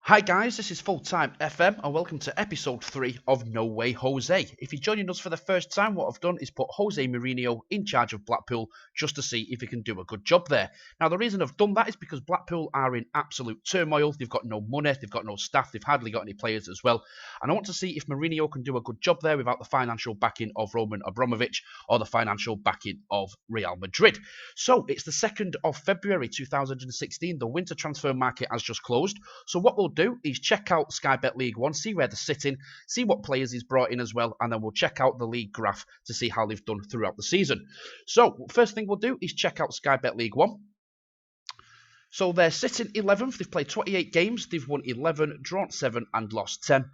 Hi guys, this is Full Time FM and welcome to episode 3 of No Way Jose. If you're joining us for the first time, what I've done is put Jose Mourinho in charge of Blackpool just to see if he can do a good job there. Now the reason I've done that is because Blackpool are in absolute turmoil. They've got no money, they've got no staff, they've hardly got any players as well. And I want to see if Mourinho can do a good job there without the financial backing of Roman Abramovich or the financial backing of Real Madrid. So it's the 2nd of February 2016. The winter transfer market has just closed. So what we'll do is check out Sky Bet League One, see where they're sitting, see what players he's brought in as well, and then we'll check out the league graph to see how they've done throughout the season. So first thing we'll do is check out Sky Bet League One. So they're sitting 11th. They've played 28 games. They've won 11, drawn 7, and lost 10,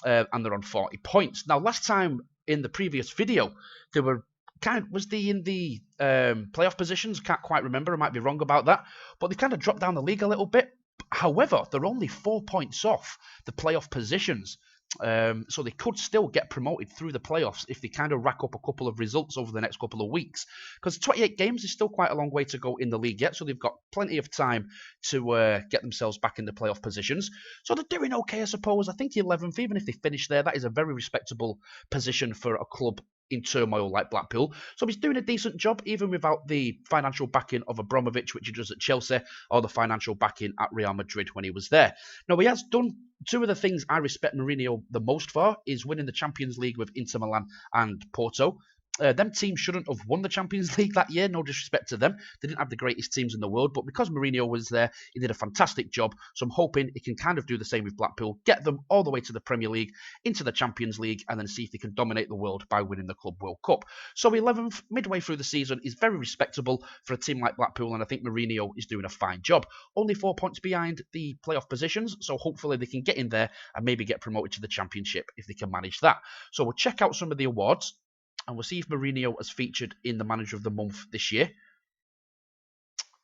and they're on 40 points. Now, last time in the previous video, they were was they in the playoff positions? Can't quite remember. I might be wrong about that, but they kind of dropped down the league a little bit. However, they're only 4 points off the playoff positions. So they could still get promoted through the playoffs if they kind of rack up a couple of results over the next couple of weeks. Because 28 games is still quite a long way to go in the league yet, so they've got plenty of time to get themselves back in the playoff positions. So they're doing okay, I suppose. I think 11th, even if they finish there, that is a very respectable position for a club in turmoil like Blackpool. So he's doing a decent job, even without the financial backing of Abramovich, which he does at Chelsea, or the financial backing at Real Madrid when he was there. Now, he has done two of the things I respect Mourinho the most for, is winning the Champions League with Inter Milan and Porto. Them teams shouldn't have won the Champions League that year, no disrespect to them. They didn't have the greatest teams in the world, but because Mourinho was there, he did a fantastic job. So I'm hoping he can kind of do the same with Blackpool, get them all the way to the Premier League, into the Champions League, and then see if they can dominate the world by winning the Club World Cup. So 11th, midway through the season, is very respectable for a team like Blackpool, and I think Mourinho is doing a fine job. Only 4 points behind the playoff positions, so hopefully they can get in there and maybe get promoted to the Championship if they can manage that. So we'll check out some of the awards, and we'll see if Mourinho has featured in the Manager of the Month this year.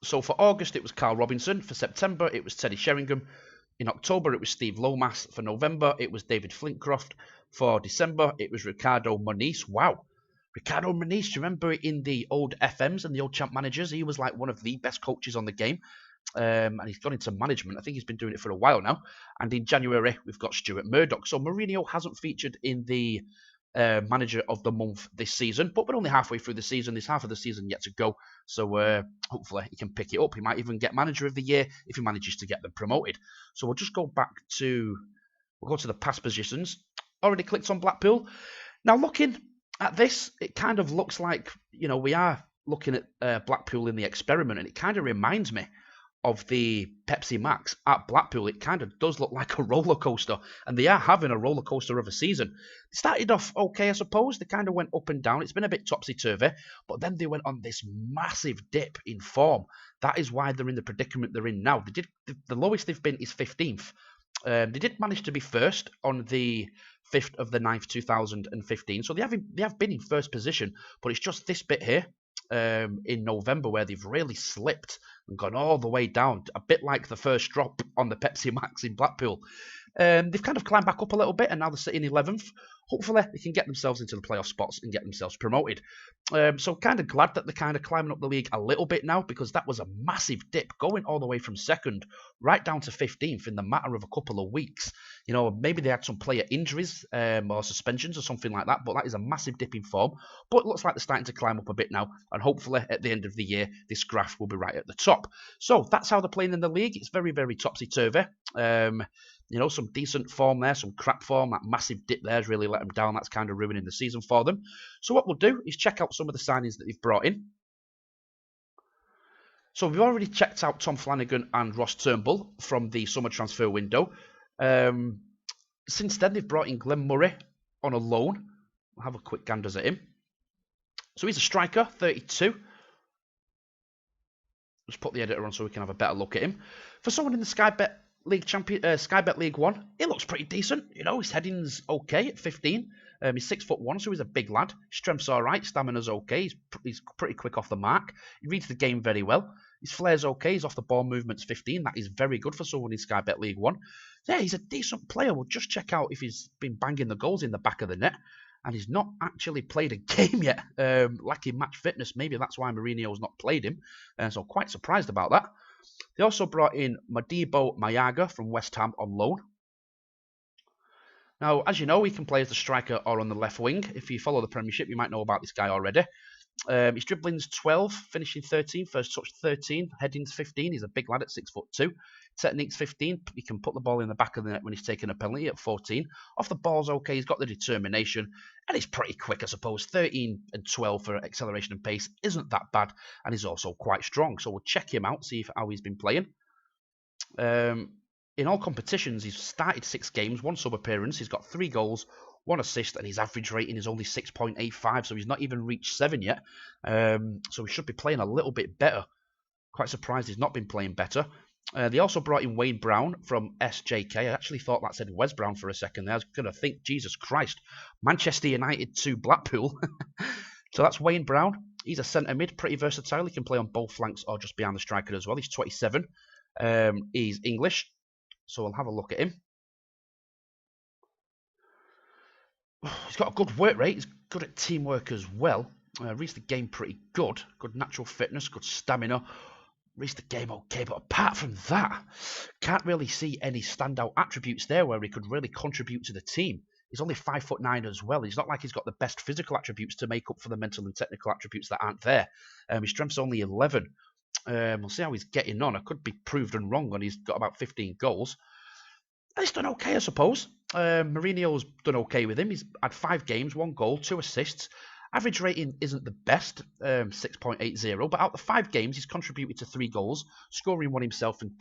So for August, it was Carl Robinson. For September, it was Teddy Sheringham. In October, it was Steve Lomas. For November, it was David Flintcroft. For December, it was Ricardo Moniz. Wow. Ricardo Moniz, do you remember in the old FMs and the old champ managers? He was like one of the best coaches on the game. And he's gone into management. I think he's been doing it for a while now. And in January, we've got Stuart Murdoch. So Mourinho hasn't featured in the Manager of the Month this season, but we're only halfway through the season. There's half of the season yet to go, so hopefully he can pick it up. He might even get Manager of the Year if he manages to get them promoted. So we'll just go we'll go to the past positions. Already clicked on Blackpool. Now looking at this, it kind of looks like, we are looking at Blackpool in the experiment, and it kind of reminds me of the Pepsi Max at Blackpool. It kind of does look like a roller coaster, and they are having a roller coaster of a season. They started off okay, I suppose. They kind of went up and down. It's been a bit topsy-turvy, but then they went on this massive dip in form. That is why they're in the predicament they're in now. The lowest they've been is 15th. They did manage to be first on the 5th of the 9th, 2015. So they have been in first position, but it's just this bit here in November where they've really slipped and gone all the way down, a bit like the first drop on the Pepsi Max in Blackpool. They've kind of climbed back up a little bit, and now they're sitting 11th. Hopefully, they can get themselves into the playoff spots and get themselves promoted. So kind of glad that they're kind of climbing up the league a little bit now, because that was a massive dip, going all the way from 2nd right down to 15th in the matter of a couple of weeks. Maybe they had some player injuries or suspensions or something like that, but that is a massive dip in form. But it looks like they're starting to climb up a bit now, and hopefully at the end of the year, this graph will be right at the top. So that's how they're playing in the league. It's very, very topsy-turvy. Some decent form there, some crap form. That massive dip there has really let them down. That's kind of ruining the season for them. So what we'll do is check out some of the signings that they've brought in. So we've already checked out Tom Flanagan and Ross Turnbull from the summer transfer window. Since then, they've brought in Glenn Murray on a loan. We'll have a quick ganders at him. So he's a striker, 32. Just put the editor on so we can have a better look at him. For someone in the Sky Bet League One, it looks pretty decent. His heading's okay at 15. He's 6'1", so he's a big lad. Strength's all right, stamina's okay. He's pretty quick off the mark. He reads the game very well. His flair's okay. His off the ball movement's 15. That is very good for someone in Sky Bet League One. Yeah, he's a decent player. We'll just check out if he's been banging the goals in the back of the net. And he's not actually played a game yet, lacking match fitness. Maybe that's why Mourinho's not played him. So quite surprised about that. They also brought in Modibo Mayaga from West Ham on loan. Now, as you know, he can play as the striker or on the left wing. If you follow the Premiership, you might know about this guy already. His dribbling's 12, finishing 13, first touch 13, heading's 15. He's a big lad at 6'2". Technique's 15. He can put the ball in the back of the net when he's taking a penalty at 14. Off the ball's okay. He's got the determination, and he's pretty quick, I suppose. 13 and 12 for acceleration and pace isn't that bad, and he's also quite strong. So we'll check him out, see how he's been playing. In all competitions, he's started 6 games, 1 sub appearance. He's got 3 goals, 1 assist, and his average rating is only 6.85, so he's not even reached 7 yet. So he should be playing a little bit better. Quite surprised he's not been playing better. They also brought in Wayne Brown from SJK. I actually thought that said Wes Brown for a second there. I was going to think, Jesus Christ, Manchester United to Blackpool. So that's Wayne Brown. He's a centre mid, pretty versatile. He can play on both flanks or just behind the striker as well. He's 27. He's English, so we'll have a look at him. He's got a good work rate. He's good at teamwork as well. Reads the game pretty good. Good natural fitness, good stamina. Reads the game okay, but apart from that, can't really see any standout attributes there where he could really contribute to the team. He's only 5'9" as well. He's not like he's got the best physical attributes to make up for the mental and technical attributes that aren't there. His strength's only 11. We'll see how he's getting on. I could be proved wrong, and he's got about 15 goals. He's done okay, I suppose. Mourinho's done okay with him. He's had 5 games, 1 goal, 2 assists. Average rating isn't the best, 6.80, but out of the 5 games, he's contributed to 3 goals, scoring 1 himself and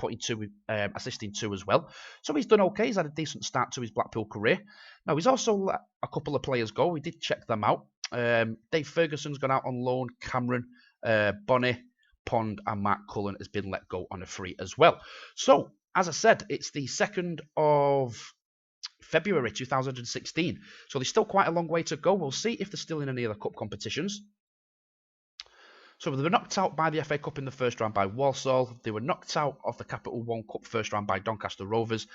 assisting 2 as well. So he's done okay. He's had a decent start to his Blackpool career. Now, he's also let a couple of players go. We did check them out. Dave Ferguson's gone out on loan. Cameron, Bonnie, Pond, and Mark Cullen has been let go on a free as well. So, as I said, it's the 2nd of February 2016. So there's still quite a long way to go. We'll see if they're still in any other cup competitions. So they were knocked out by the FA Cup in the first round by Walsall. They were knocked out of the Capital One Cup first round by Doncaster Rovers.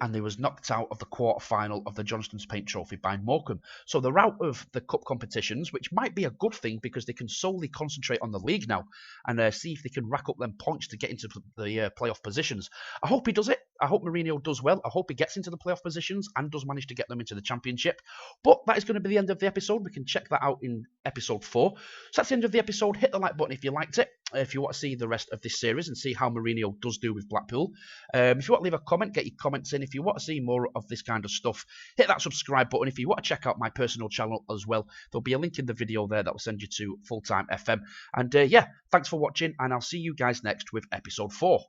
And they was knocked out of the quarter-final of the Johnston's Paint Trophy by Morecambe. So they're out of the cup competitions, which might be a good thing because they can solely concentrate on the league now and see if they can rack up them points to get into the playoff positions. I hope he does it. I hope Mourinho does well. I hope he gets into the playoff positions and does manage to get them into the Championship. But that is going to be the end of the episode. We can check that out in episode 4. So that's the end of the episode. Hit the like button if you liked it. If you want to see the rest of this series and see how Mourinho does do with Blackpool. If you want to leave a comment, get your comments in. If you want to see more of this kind of stuff, hit that subscribe button. If you want to check out my personal channel as well, there'll be a link in the video there that will send you to Full Time FM. And yeah, thanks for watching, and I'll see you guys next with episode 4.